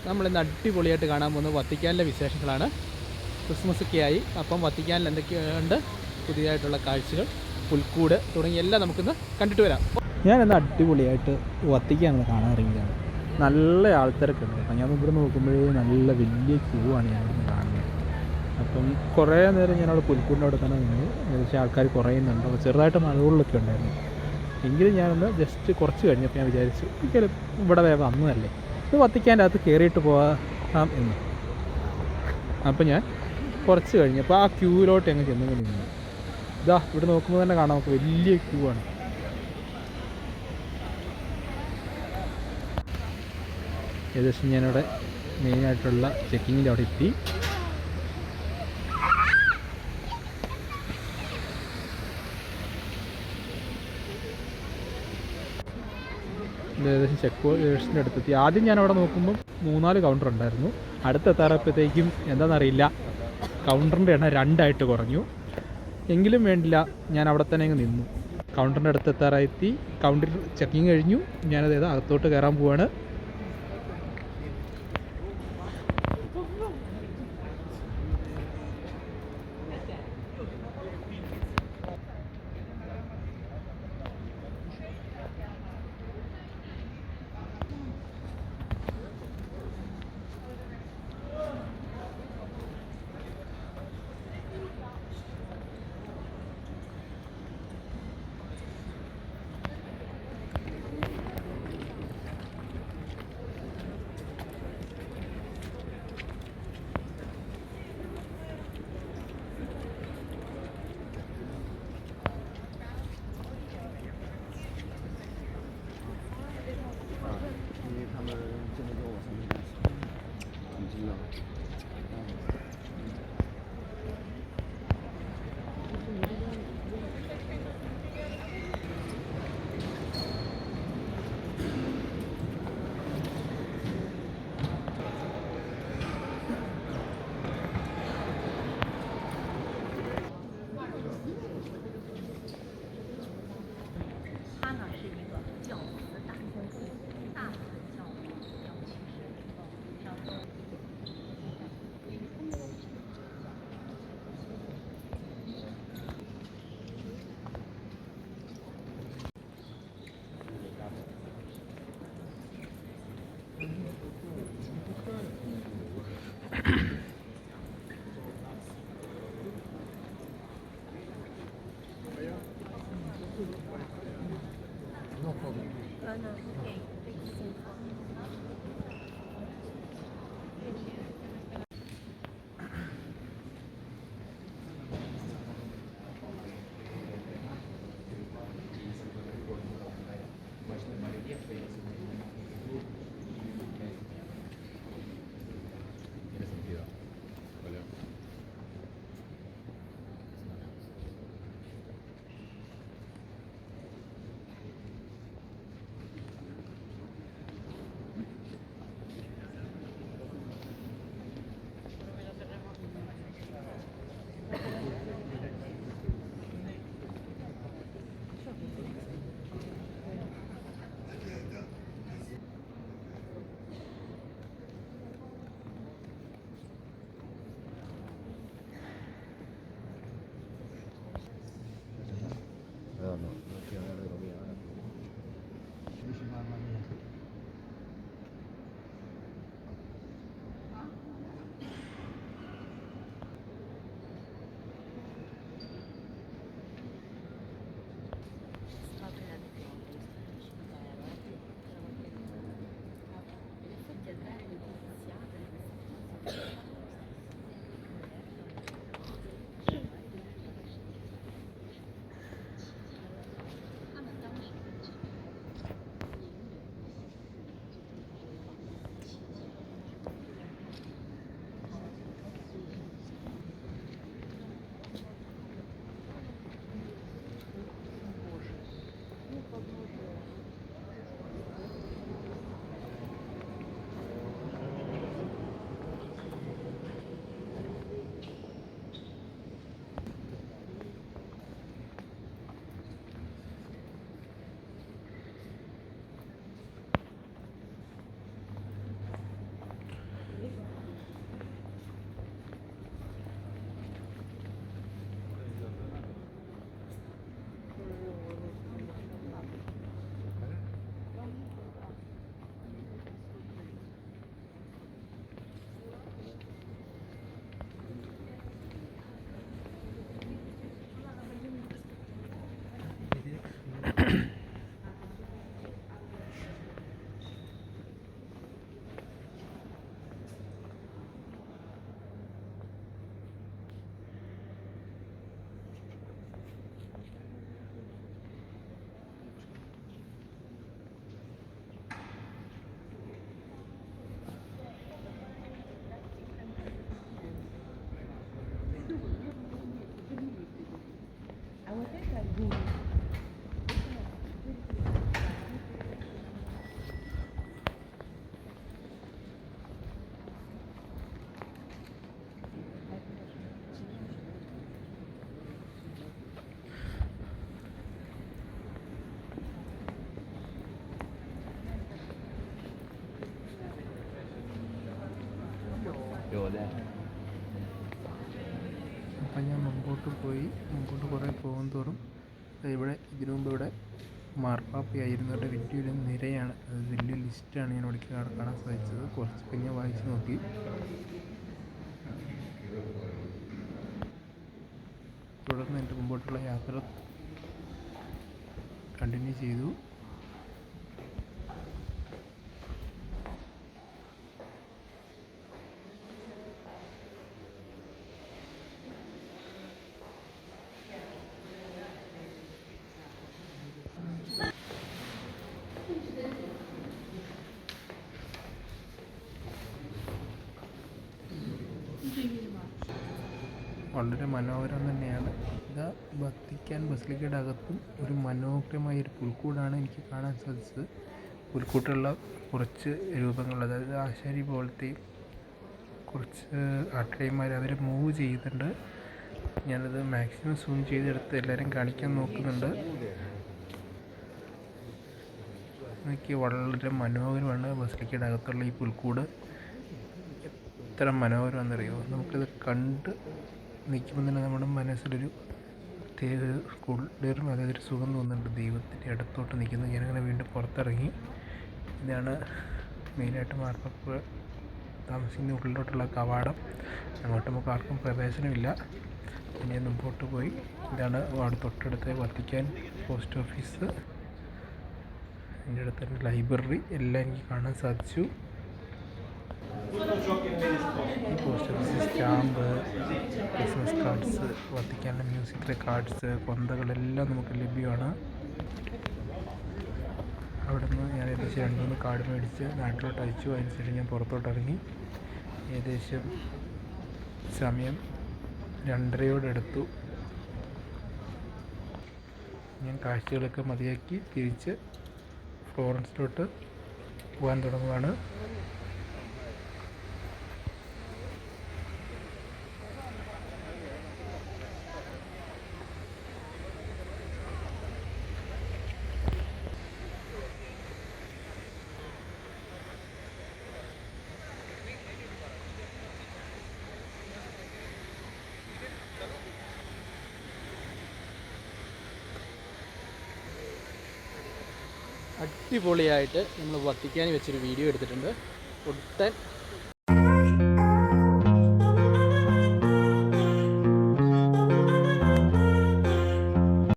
നമ്മളിന്ന് അടിപൊളിയായിട്ട് കാണാൻ പോകുന്നത് വത്തിക്കാനിലെ വിശേഷങ്ങളാണ്. ക്രിസ്മസ് ഒക്കെ ആയി, അപ്പം വത്തിക്കാനിൽ എന്തൊക്കെയുണ്ട് പുതിയതായിട്ടുള്ള കാഴ്ചകൾ, പുൽക്കൂട് തുടങ്ങി എല്ലാം നമുക്കിന്ന് കണ്ടിട്ട് വരാം. ഞാനിന്ന് അടിപൊളിയായിട്ട് വത്തിക്കാനെന്ന് കാണാറിങ്ങനെയാണ്. നല്ല ആൾക്കാരൊക്കെ ഉണ്ട്. അപ്പം ഞാൻ ഇവിടെ നോക്കുമ്പോഴേ നല്ല വലിയ ക്യൂ ആണ് ഞാനിന്ന് കാണുന്നത്. അപ്പം കുറേ നേരം ഞാനവിടെ പുൽക്കൂടിൻ്റെ അവിടെ തന്നെ നിന്ന്. ഏകദേശം ആൾക്കാർ കുറയുന്നുണ്ട്. അപ്പോൾ ചെറുതായിട്ട് മഴകളിലൊക്കെ ഉണ്ടായിരുന്നു. എങ്കിലും ഞാനൊന്ന് ജസ്റ്റ് കുറച്ച് കഴിഞ്ഞപ്പോൾ ഞാൻ വിചാരിച്ചു ഒരിക്കലും ഇവിടെ വന്നതല്ലേ, ഇത് വത്തിക്കാൻ്റെ അകത്ത് കയറിയിട്ട് പോകാം എന്ന്. അപ്പോൾ ഞാൻ കുറച്ച് കഴിഞ്ഞപ്പോൾ ആ ക്യൂവിലോട്ട് ഞങ്ങൾ ചെന്നു നിന്നു. ഇതാ ഇവിടെ നോക്കുമ്പോൾ തന്നെ കാണാം, നമുക്ക് വലിയ ക്യൂ ആണ്. ഏകദേശം ഞാനിവിടെ മെയിനായിട്ടുള്ള ചെക്കിങ്ങിൻ്റെ അവിടെ എത്തി. ഏകദേശം ചെക്ക് പോസ്റ്റിൻ്റെ അടുത്തെത്തി. ആദ്യം ഞാൻ അവിടെ നോക്കുമ്പം 3-4 കൗണ്ടർ ഉണ്ടായിരുന്നു. അടുത്തെത്താറപ്പോഴത്തേക്കും എന്താണെന്നറിയില്ല, കൗണ്ടറിൻ്റെ എണ്ണം 2 കുറഞ്ഞു. എങ്കിലും വേണ്ടില്ല, ഞാൻ അവിടെ തന്നെ അങ്ങ് നിന്നു. കൗണ്ടറിൻ്റെ അടുത്തെത്താറായെത്തി. കൗണ്ടറിൽ ചെക്കിങ് കഴിഞ്ഞു. ഞാനത് അകത്തോട്ട് കയറാൻ പോവാണ്. അപ്പം ഞാൻ മുമ്പോട്ട് കുറേ പോകും തോറും ഇവിടെ ഇതിനു മുമ്പ് ഇവിടെ മാർപ്പാപ്പയായിരുന്നവരുടെ വലിയൊരു നിരയാണ്, അത് വലിയ ലിസ്റ്റാണ് ഞാൻ ഇവിടേക്ക് കാണാൻ സാധിച്ചത്. കുറച്ചൊക്കെ ഞാൻ വായിച്ച് നോക്കി. തുടർന്ന് എൻ്റെ മുമ്പോട്ടുള്ള യാത്ര കണ്ടിന്യൂ ചെയ്തു. വളരെ മനോഹരം തന്നെയാണ്. ഇതാ വത്തിക്കാൻ ബസിലിക്കയുടെ അകത്തും ഒരു മനോഹരമായൊരു പുൽക്കൂടാണ് എനിക്ക് കാണാൻ സാധിച്ചത്. പുൽക്കൂട്ടുള്ള കുറച്ച് രൂപങ്ങൾ, അതായത് ആശാരി പോലത്തെയും കുറച്ച് ആട്ടിടയന്മാർ അവർ മൂവ് ചെയ്യുന്നുണ്ട്. ഞാനത് മാക്സിമം സൂം ചെയ്തെടുത്ത് എല്ലാവരും കാണിക്കാൻ നോക്കുന്നുണ്ട്. എനിക്ക് വളരെ മനോഹരമാണ് ബസിലിക്കയുടെ അകത്തുള്ള ഈ പുൽക്കൂട്. എത്ര മനോഹരമാണെന്നറിയോ. നമുക്കിത് കണ്ട് നിൽക്കുമ്പോൾ തന്നെ നമ്മുടെ മനസ്സിലൊരു പ്രത്യേക കുളിർമ, അതായത് ഒരു സുഖം തോന്നുന്നുണ്ട്. ദൈവത്തിൻ്റെ അടുത്തോട്ട് നിൽക്കുന്നത്. ഞാനങ്ങനെ വീണ്ടും പുറത്തിറങ്ങി. ഇതാണ് മെയിനായിട്ട് മാർപ്പാപ്പ താമസിക്കുന്ന ഉള്ളിലോട്ടുള്ള കവാടം. അങ്ങോട്ട് നമുക്ക് ആർക്കും പ്രവേശനമില്ല. പിന്നെ മുമ്പോട്ട് പോയി ഇതാണ് അവിടെ തൊട്ടടുത്ത വത്തിക്കാൻ പോസ്റ്റ് ഓഫീസ്, എൻ്റെ അടുത്തൊരു ലൈബ്രറി എല്ലാം എനിക്ക് കാണാൻ സാധിച്ചു. ഈ post office stamp, Christmas cards, വത്തിക്കാനിലെ മ്യൂസിക്കിലെ കാർഡ്സ്, കൊന്തകളെല്ലാം നമുക്ക് ലഭ്യമാണ്. അവിടെ നിന്ന് ഞാൻ ഏകദേശം 2-3 കാർഡ് മേടിച്ച് നാട്ടിലോട്ട് അയച്ചു. അതിനുശേഷം ഞാൻ പുറത്തോട്ടിറങ്ങി. ഏകദേശം സമയം 2:30 ഞാൻ കാഴ്ചകളൊക്കെ മതിയാക്കി തിരിച്ച് ഫ്ലോറൻസിലോട്ട് പോകാൻ തുടങ്ങുകയാണ്. അടിപൊളിയായിട്ട് നമ്മൾ വത്തിക്കാൻ വെച്ചൊരു വീഡിയോ എടുത്തിട്ടുണ്ട്. ഒട്ടൻ